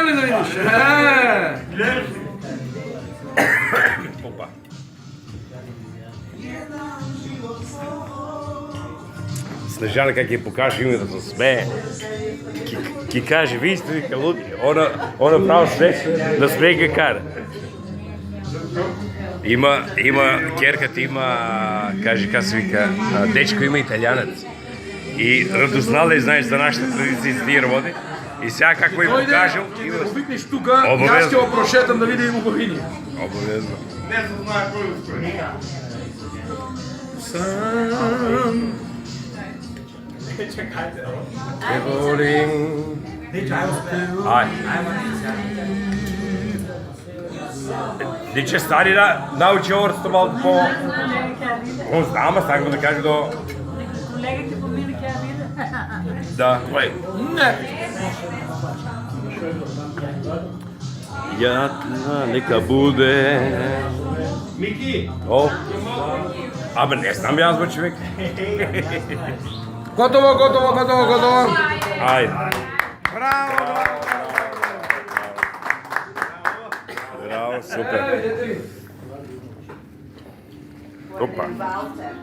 ли да видиш? Опа. Снежана как ќе покаже име да се смее. Ќе каже, ви сте вика луди. Она право да смее ке кара. Има керката има, каже как се вика, дечко има италианец. И разузнала и знаеш за нашата традиция за тия работи. И сега како им покажал... Ќе го викнеш тука, и аз ќе го прошетам да видим убавини. Обавезно. Не се знае кој ускои. Чекајте. Ај. Диче стари научи орсто малку по... Он знама, сакам да кажа до... Колегите помина ќе ја виде. Да, кој? Не. Јатна нека буде... Мики! О! Абе, не знам јас, бе, човек. Готово. Ајде. Браво. Браво, супер. Опа. Walter.